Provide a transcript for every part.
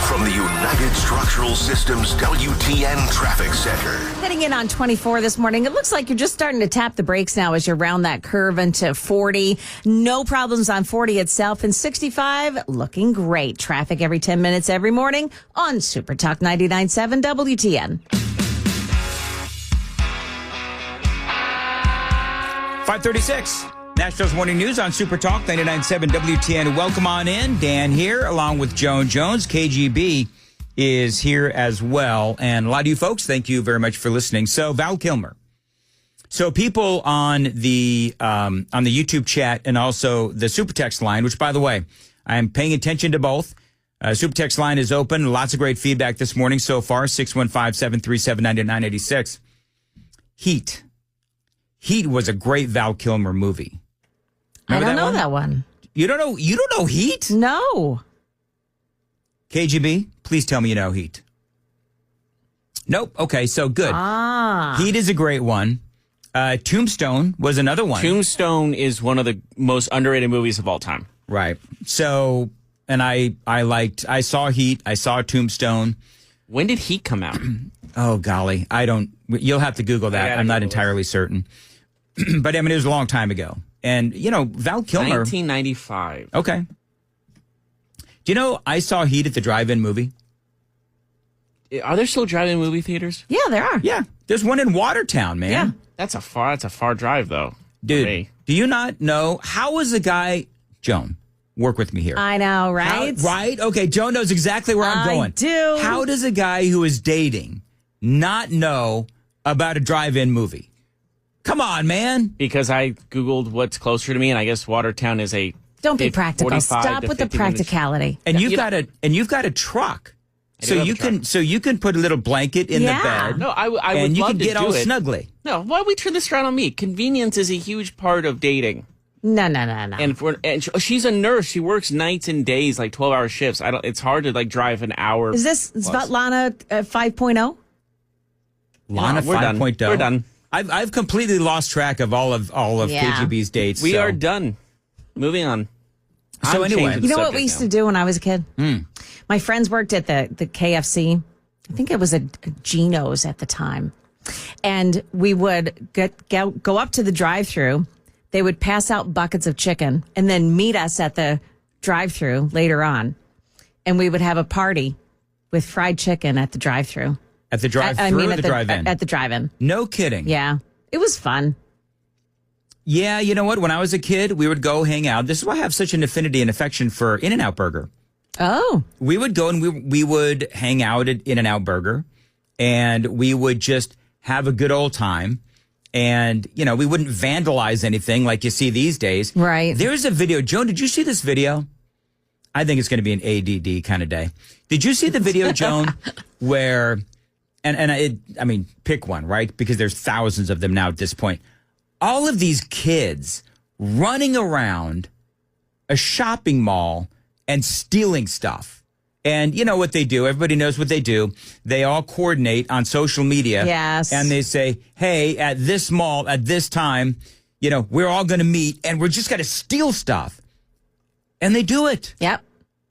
from the United Structural Systems WTN Traffic Center. Heading in on 24 this morning, it looks like you're just starting to tap the brakes now as you round that curve into 40. No problems on 40 itself, and 65 looking great. Traffic every 10 minutes every morning on Super Talk 99.7 WTN. 5:36. Nashville's Morning News on Super Talk 99.7 WTN. Welcome on in. Dan here, along with Joan Jones. KGB is here as well. And a lot of you folks, thank you very much for listening. So, Val Kilmer. So, people on the YouTube chat and also the Super Text line, which, by the way, I'm paying attention to both. Super Text line is open. Lots of great feedback this morning so far. 615-737-9986. Heat. Heat was a great Val Kilmer movie. Remember I don't know that one. You don't know Heat? No. KGB, please tell me you know Heat. Nope. Okay, so good. Heat is a great one. Tombstone was another one. Tombstone is one of the most underrated movies of all time. Right. So, and I saw Heat. I saw Tombstone. When did Heat come out? Oh, golly. You'll have to Google that. I'm not entirely certain. But, I mean, it was a long time ago. And, Val Kilmer. 1995. Okay. Do you know I saw Heat at the drive-in movie? Are there still drive-in movie theaters? Yeah, there are. Yeah. There's one in Watertown, man. Yeah. That's a far drive, though. Dude, do you not know, how is a guy, Joan, work with me here. I know, right? Right? Okay, Joan knows exactly where I'm going. I do. How does a guy who is dating not know about a drive-in movie? Come on, man. Because I Googled what's closer to me, and I guess Watertown is a... Don't be practical. Stop with the practicality. And you've got a truck. So you can put a little blanket in the bed. No, I would and you love can to get do all it. snuggly. No, why don't we turn this around on me? Convenience is a huge part of dating. No. And she's a nurse. She works nights and days, like 12-hour shifts. It's hard to drive an hour. Is this Svetlana 5.0? Lana 5.0. We're done. I've completely lost track of all of KGB's dates. We are done. Moving on. So anyway, you know what we used to do when I was a kid? My friends worked at the KFC. I think it was a Geno's at the time. And we would go up to the drive-thru. They would pass out buckets of chicken and then meet us at the drive-thru later on. And we would have a party with fried chicken at the drive-thru. At the drive-thru or the drive-in? At the drive-in. No kidding. Yeah. It was fun. Yeah, you know what? When I was a kid, we would go hang out. This is why I have such an affinity and affection for In-N-Out Burger. Oh. We would go and we would hang out at In-N-Out Burger, and we would just have a good old time. And, we wouldn't vandalize anything like you see these days. Right. There's a video. Joan, did you see this video? I think it's going to be an ADD kind of day. Did you see the video, Joan, where... And pick one, right? Because there's thousands of them now at this point. All of these kids running around a shopping mall and stealing stuff. And you know what they do. Everybody knows what they do. They all coordinate on social media. Yes. And they say, hey, at this mall, at this time, we're all going to meet and we're just going to steal stuff. And they do it. Yep.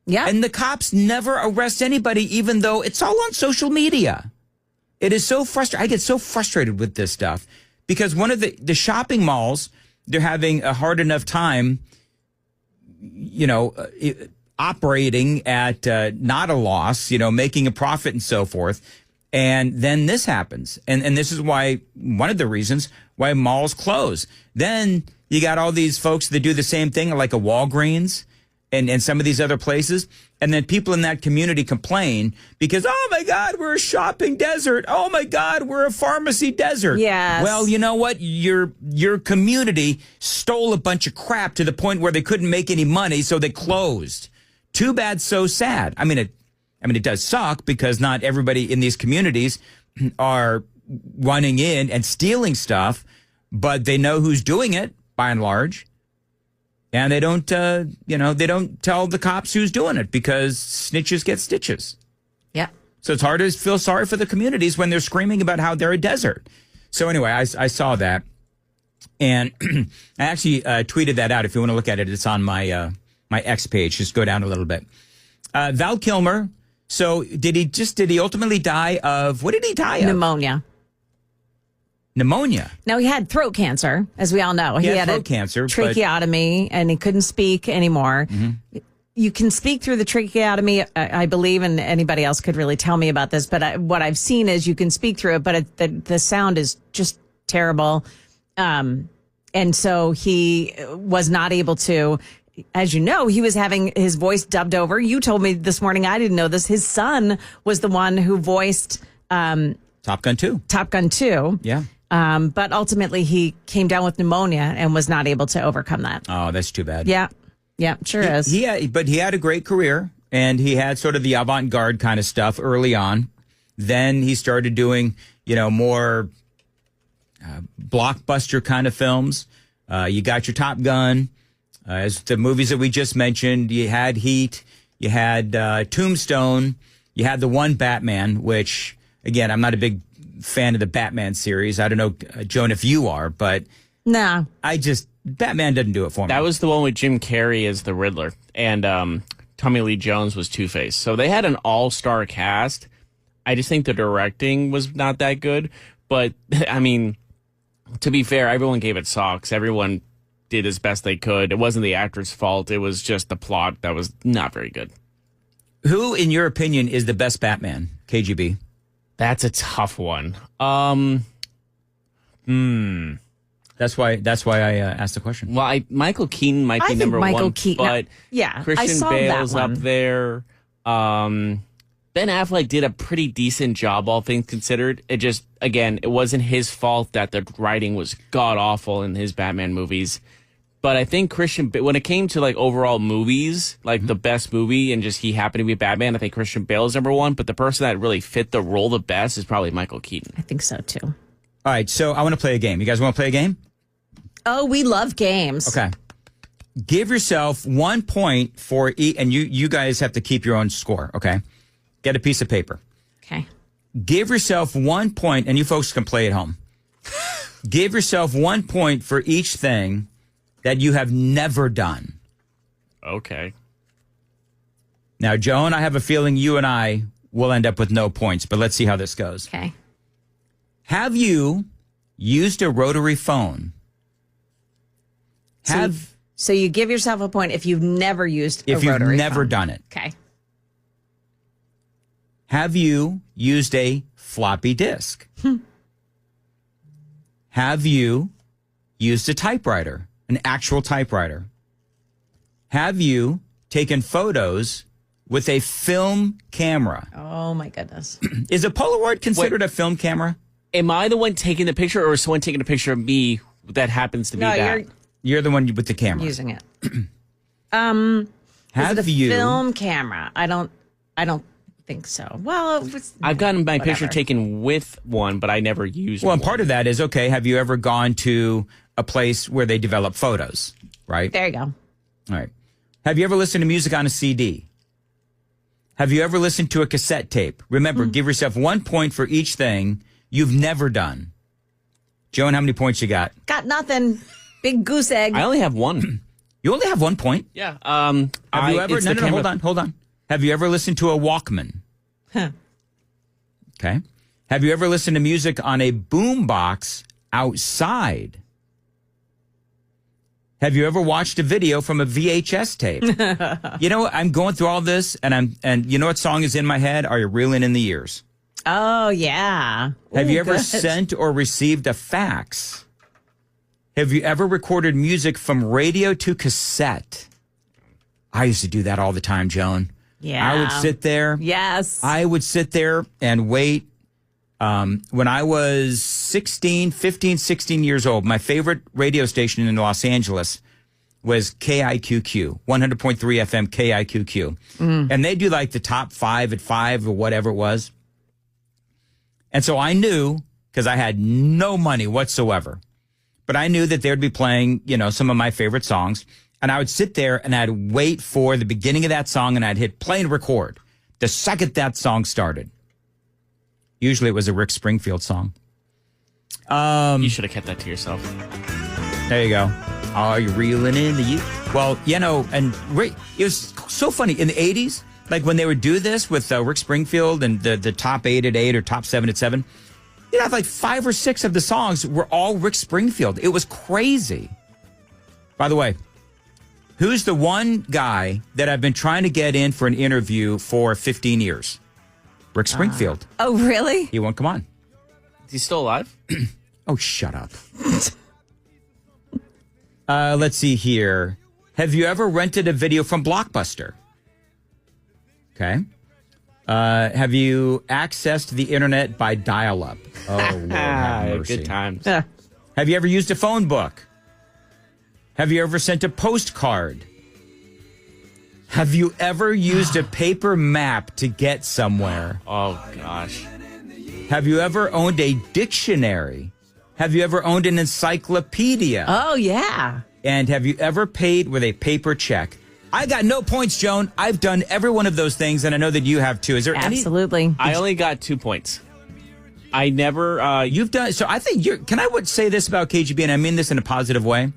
And the cops never arrest anybody, even though it's all on social media. It is so frustrating. I get so frustrated with this stuff because one of the shopping malls, they're having a hard enough time, operating at not a loss, making a profit and so forth. And then this happens. And this is why, one of the reasons why malls close. Then you got all these folks that do the same thing, like a Walgreens and some of these other places. And then people in that community complain because, oh, my God, we're a shopping desert. Oh, my God, we're a pharmacy desert. Yes. Well, you know what? Your community stole a bunch of crap to the point where they couldn't make any money, so they closed. Too bad, so sad. It does suck because not everybody in these communities are running in and stealing stuff, but they know who's doing it, by and large. And they don't, they don't tell the cops who's doing it because snitches get stitches. Yeah. So it's hard to feel sorry for the communities when they're screaming about how they're a desert. So anyway, I saw that. And I actually tweeted that out. If you want to look at it, it's on my my X page. Just go down a little bit. Val Kilmer So did he ultimately die of, what did he die of? Pneumonia. No, he had throat cancer, as we all know. He had throat cancer, tracheotomy, and he couldn't speak anymore. Mm-hmm. You can speak through the tracheotomy, I believe, and anybody else could really tell me about this, but what I've seen is you can speak through it, but the sound is just terrible. And so he was not able to, as you know, he was having his voice dubbed over. You told me this morning, I didn't know this. His son was the one who voiced Top Gun 2. Top Gun 2. Yeah. But ultimately he came down with pneumonia and was not able to overcome that. Oh, that's too bad. Yeah. Yeah, sure is. But he had a great career, and he had sort of the avant-garde kind of stuff early on. Then he started doing, more blockbuster kind of films. You got your Top Gun, as the movies that we just mentioned. You had Heat, you had Tombstone, you had the one Batman, which, again, I'm not a big fan of the Batman series. I don't know, Joan, if you are, but no, Batman doesn't do it for me. That was the one with Jim Carrey as the Riddler, and Tommy Lee Jones was Two-Face. So they had an all-star cast. I just think the directing was not that good. But, I mean, to be fair, everyone gave it socks. Everyone did as best they could. It wasn't the actor's fault. It was just the plot that was not very good. Who, in your opinion, is the best Batman? KGB? That's a tough one. That's why I asked the question. Well, Michael Keaton might be number one, Keaton, but yeah, Christian Bale's up there. Ben Affleck did a pretty decent job, all things considered. It just, again, it wasn't his fault that the writing was god awful in his Batman movies. But I think when it came to like overall movies, like the best movie, and just he happened to be Batman, I think Christian Bale is number one. But the person that really fit the role the best is probably Michael Keaton. I think so too. All right, so I want to play a game. You guys want to play a game? Oh, we love games. Okay. Give yourself 1 point for each, and you guys have to keep your own score, okay? Get a piece of paper. Okay. Give yourself 1 point, and you folks can play at home. Give yourself 1 point for each thing that you have never done. Okay. Now, Joan, I have a feeling you and I will end up with no points, but let's see how this goes. Okay. Have you used a rotary phone? So you give yourself a point if you've never used a rotary phone. If you've never done it. Okay. Have you used a floppy disk? Have you used a typewriter, an actual typewriter? Have you taken photos with a film camera? Oh, my goodness. Is a Polaroid considered a film camera? Am I the one taking the picture, or is someone taking a picture of me that happens to be that? You're the one with the camera. Using it. Have is it a you film camera? I don't think so. Well, I've gotten my picture taken with one, but I never used one. Well, and part of that is, okay, have you ever gone to a place where they develop photos, right? There you go. All right. Have you ever listened to music on a CD? Have you ever listened to a cassette tape? Remember, give yourself 1 point for each thing you've never done. Joan, how many points you got? Got nothing. Big goose egg. I only have one. You only have 1 point? Yeah. Have you ever? No, hold on. Have you ever listened to a Walkman? Huh. Okay. Have you ever listened to music on a boombox outside? Have you ever watched a video from a VHS tape? You know, I'm going through all this, and you know what song is in my head? Are you reeling in the years? Oh, yeah. Have you ever good. sent or received a fax? Have you ever recorded music from radio to cassette? I used to do that all the time, Joan. Yeah. I would sit there. Yes. I would sit there and wait. When I was 15, 16 years old, my favorite radio station in Los Angeles was KIQQ, 100.3 FM KIQQ. And they do like the top 5 at 5 or whatever it was. And so I knew, because I had no money whatsoever, but I knew that they would be playing, you know, some of my favorite songs. And I would sit there and I'd wait for the beginning of that song and I'd hit play and record the second that song started. Usually it was a Rick Springfield song. You should have kept that to yourself. There you go. Are you reeling in the youth? Well, you know, and it was so funny. In the 80s, Like when they would do this with Rick Springfield and the top 8 at 8 or top 7 at 7, you'd have like 5 or 6 of the songs were all Rick Springfield. It was crazy. By the way, who's the one guy that I've been trying to get in for an interview for 15 years? Rick Springfield. Oh, really? He won't come on. Is he still alive? Oh, shut up. Let's see here. Have you ever rented a video from Blockbuster? Okay. Have you accessed the internet by dial-up? Oh, Lord have mercy. Good times. Have you ever used a phone book? Have you ever sent a postcard? Have you ever used a paper map to get somewhere? Oh, gosh. Have you ever owned a dictionary? Have you ever owned an encyclopedia? Oh, yeah. And have you ever paid with a paper check? I got no points, Joan. I've done every one of those things, and I know that you have too. Is there Absolutely. I only got 2 points. I never... You've done... So I think you're... Can I say this about KGB, and I mean this in a positive way?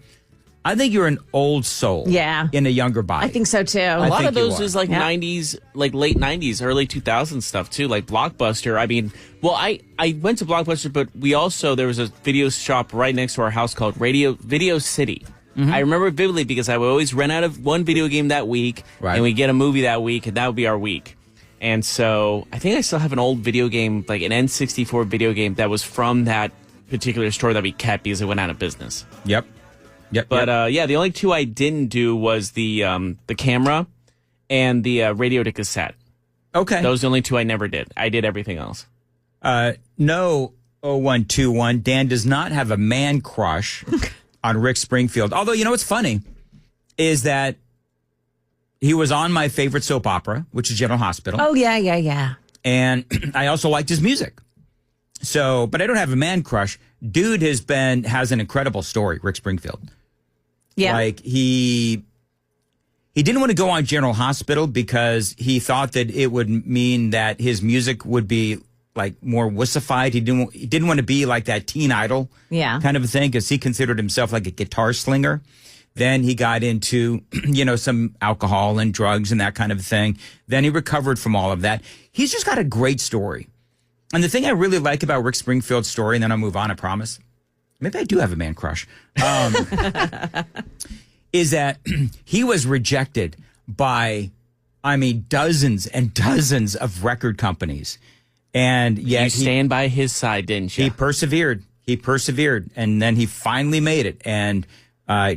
I think you're an old soul. Yeah. In a younger body. I think so, too. A lot think of you those are. is like Yeah. 90s, like late 90s, early 2000s stuff too, like Blockbuster. I mean, well, I went to Blockbuster, but there was a video shop right next to our house called Video City. Mm-hmm. I remember it vividly because I would always rent out of one video game that week, Right. and we'd get a movie that week, and that would be our week. And so I think I still have an old video game, like an N64 video game that was from that particular store that we kept because it went out of business. Yep. But yeah, the only 2 I didn't do was the camera and the radio to cassette. Okay. Those are the only 2 I never did. I did everything else. No 0121. Dan does not have a man crush on Rick Springfield. Although, you know what's funny is that he was on my favorite soap opera, which is General Hospital. Oh, yeah. And I also liked his music. So, but I don't have a man crush. Dude has an incredible story, Rick Springfield. Yeah. Like he didn't want to go on General Hospital because he thought that it would mean that his music would be like more wussified. He didn't want to be like that teen idol kind of a thing because he considered himself like a guitar slinger. Then he got into, some alcohol and drugs and that kind of thing. Then he recovered from all of that. He's just got a great story. And the thing I really like about Rick Springfield's story, and then I'll move on, I promise. Maybe I do have a man crush. Is that he was rejected by, dozens and dozens of record companies. And yet You stand by his side, didn't you? he persevered. And then he finally made it. And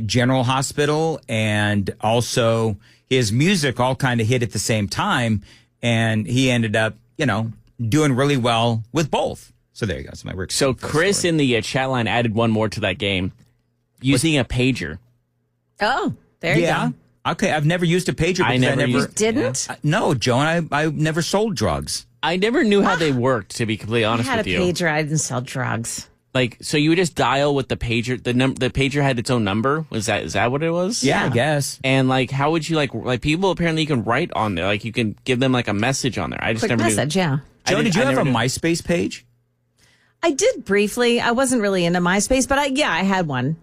General Hospital and also his music all kind of hit at the same time. And he ended up, doing really well with both. So there you go. That's my Rick. So Chris story. in the chat line added one more to that game. Using a pager. Oh, there you go. Okay, I've never used a pager. I because never used- Didn't? No, Joan, I never sold drugs. I never knew how they worked, to be completely I honest had with a you. pager. I didn't sell drugs. Like, so you would just dial with the pager. The pager had its own number. Is that what it was? Yeah, I guess. And like, how would you like people? Apparently, you can write on there. Like, you can give them like a message on there. I just Quick never message, knew. yeah. Joan, did you have a never knew. MySpace page? I did briefly. I wasn't really into MySpace, but I had one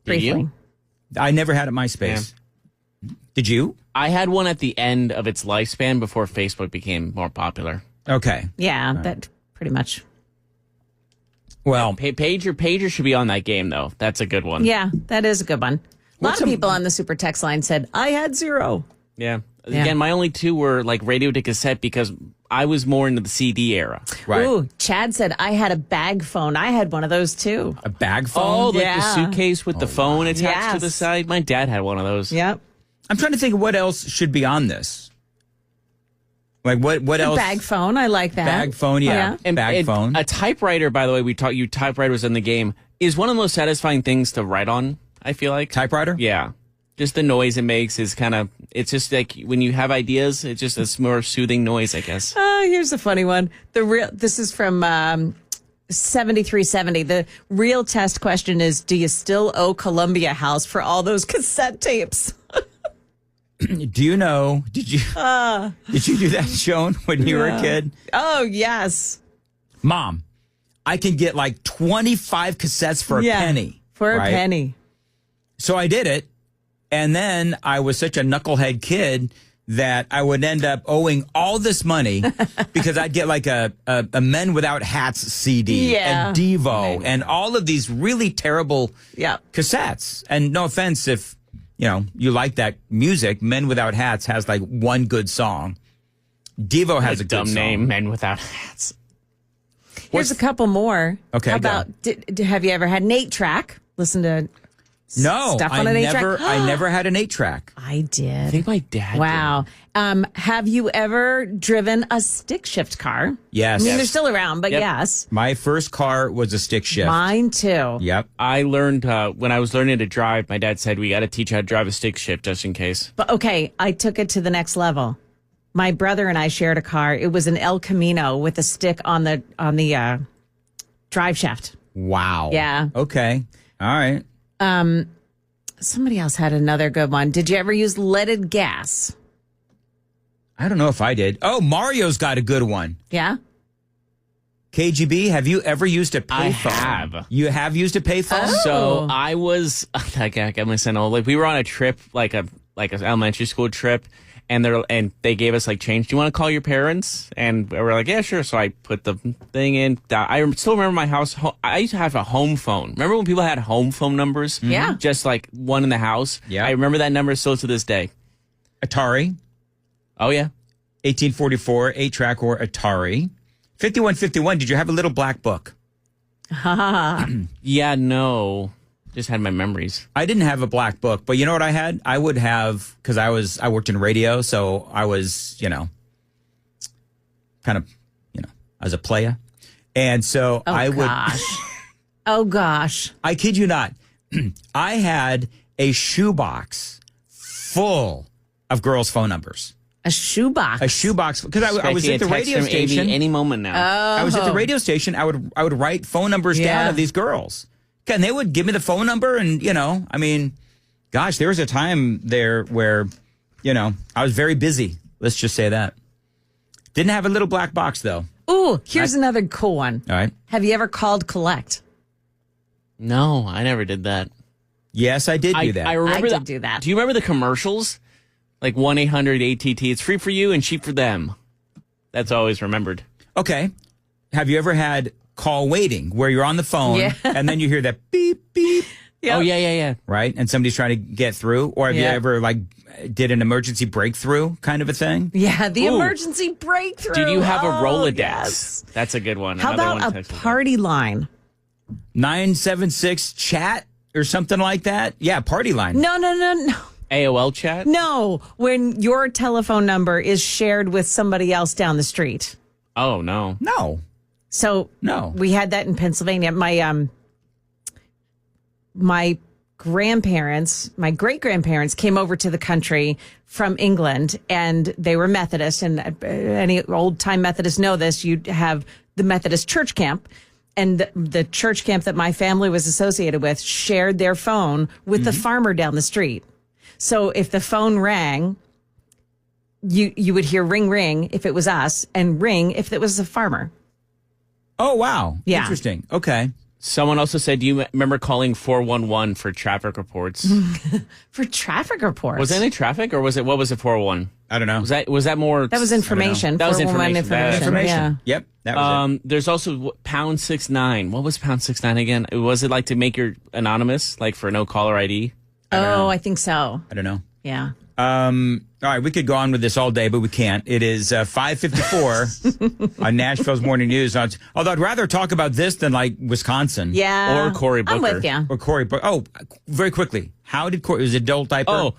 briefly. you? I never had a MySpace. Did you? I had one at the end of its lifespan before Facebook became more popular. Okay. Yeah, that pretty much. Well, Pager should be on that game though. That's a good one. Yeah, that is a good one. A lot What's of a- people on the super text line said, I had 0. Yeah. Yeah. Again, my only 2 were like radio to cassette because I was more into the CD era. right. Ooh, Chad said, I had a bag phone. I had one of those too. A bag Oh, phone? like Yeah. the suitcase with the phone attached to the Yes. side. My dad had one of those. Yep. I'm trying to think of what else should be on this. Like what else? Bag phone. I like that. Bag phone, yeah. And Bag phone. A typewriter, by the way, we taught you typewriters in the game, is one of the most satisfying things to write on, I feel like. Typewriter? Yeah. Just the noise it makes is kind of, it's just like when you have ideas, it's just a more soothing noise, I guess. Here's a funny one. This is from 7370. The real test question is, do you still owe Columbia House for all those cassette tapes? Do you know? Did you do that, Joan, when you were a kid? Oh, yes. Mom, I can get like 25 cassettes for a penny. For right? a penny. So I did it. And then I was such a knucklehead kid that I would end up owing all this money because I'd get like a Men Without Hats CD and Devo and all of these really terrible cassettes. And no offense if, you like that music. Men Without Hats has like one good song. Devo has a dumb good name, song. Men Without Hats. Here's a couple more. Okay, How go. about, have you ever had an 8-track? Listen to No, stuff on an 8-track? I never had an 8-track. I did. I think my dad Wow. Have you ever driven a stick shift car? Yes. I mean, they're still around, but Yep. yes. My first car was a stick shift. Mine too. Yep. I learned when I was learning to drive, my dad said, we got to teach you how to drive a stick shift just in case. But okay, I took it to the next level. My brother and I shared a car. It was an El Camino with a stick on the drive shaft. Wow. Yeah. Okay. All right. Somebody else had another good one. Did you ever use leaded gas? I don't know if I did. Oh, Mario's got a good one. Yeah. KGB, have you ever used a payphone? I have. You have used a payphone? Oh. So I was, I got my son old. Like we were on a trip, like an elementary school trip, and they gave us like change. Do you want to call your parents? And we were like, yeah, sure. So I put the thing in. I still remember my house. I used to have a home phone. Remember when people had home phone numbers? Yeah. Just like one in the house. Yeah. I remember that number still to this day. Atari, Oh yeah. 1844, 8-track or Atari. 5151, did you have a little black book? Yeah. No. Just had my memories. I didn't have a black book, but you know what I had? I would have, because I worked in radio, so I was, kind of, I was a playa. And so I would. Oh, gosh. I kid you not. I had a shoebox full of girls' phone numbers. A shoebox. A shoebox, because I was Expecting at the a text radio from Amy station. any moment now. I was at the radio station. I would write phone numbers down of these girls. And they would give me the phone number, and gosh, there was a time there where, I was very busy. Let's just say that. Didn't have a little black box though. Ooh, here's another cool one. All right. Have you ever called collect? No, I never did that. Yes, I did do that. I remember I did do that. Do you remember the commercials? Like 1-800-ATT. It's free for you and cheap for them. That's always remembered. Okay. Have you ever had call waiting where you're on the phone and then you hear that beep, beep, Oh, yeah. right? And somebody's trying to get through? Or have you ever did an emergency breakthrough kind of a thing? Yeah, the Ooh. emergency breakthrough. Did you have a Rolodex? Yes. That's a good one. How Another about one a texted party line? 976 chat or something like that? Yeah, party line. No. AOL chat? No, when your telephone number is shared with somebody else down the street. Oh, no. No. So No. we had that in Pennsylvania. My grandparents, my great grandparents came over to the country from England, and they were Methodist. And any old time Methodists know this. You'd have the Methodist church camp, and the church camp that my family was associated with shared their phone with the farmer down the street. So if the phone rang, you would hear ring, ring if it was us, and ring if it was a farmer. Oh, wow. Yeah. Interesting. Okay. Someone also said, do you remember calling 411 for traffic reports? For traffic reports. Was there any traffic, or what was it 411? I don't know. Was that more? That was information. That was 411 information. Information. Yeah. Yep. That was it. There's also #69. What was #69 again? Was it like to make your anonymous, like for no caller ID? I think so. I don't know. Yeah. All right, we could go on with this all day, but we can't. It is 5:54 on Nashville's Morning News. Although I'd rather talk about this than like Wisconsin. Yeah. Or Cory I'm Booker. with you. Or Cory Booker. Oh, very quickly. How did Cory? Was it adult diaper?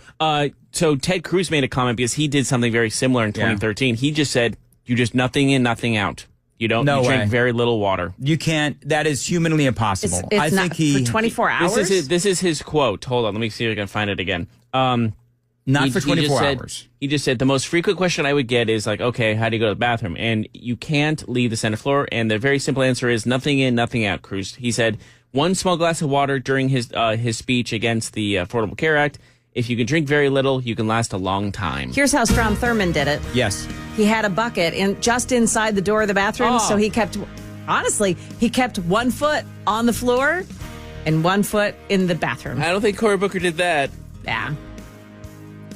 So Ted Cruz made a comment because he did something very similar in 2013. He just said, you just nothing in, nothing out. You don't No you drink way. very little water. You can't. That is humanly impossible. It's I not think for 24 hours. This is his quote. Hold on, let me see if I can find it again. not for He 24 just said- hours. He just said the most frequent question I would get is like, okay, how do you go to the bathroom? And you can't leave the Senate floor. And the very simple answer is nothing in, nothing out, Cruz. He said one small glass of water during his speech against the Affordable Care Act. If you can drink very little, you can last a long time. Here's how Strom Thurmond did it. Yes. He had a bucket just inside the door of the bathroom, so he kept 1 foot on the floor and 1 foot in the bathroom. I don't think Cory Booker did that. Yeah.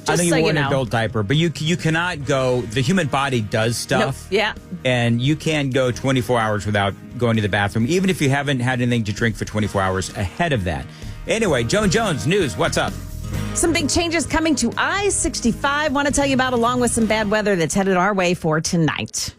I think so you you wore an know. adult diaper, but you cannot go. The human body does stuff. Nope. Yeah. And you can't go 24 hours without going to the bathroom, even if you haven't had anything to drink for 24 hours ahead of that. Anyway, Joan Jones, news, what's up? Some big changes coming to I-65. Want to tell you about, along with some bad weather that's headed our way for tonight.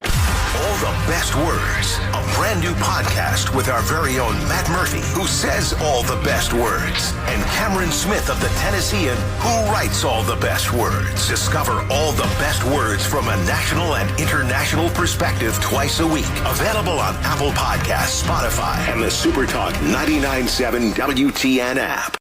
All the best words. A brand new podcast with our very own Matt Murphy, who says all the best words, and Cameron Smith of the Tennessean, who writes all the best words. Discover all the best words from a national and international perspective twice a week. Available on Apple Podcasts, Spotify, and the SuperTalk 99.7 WTN app.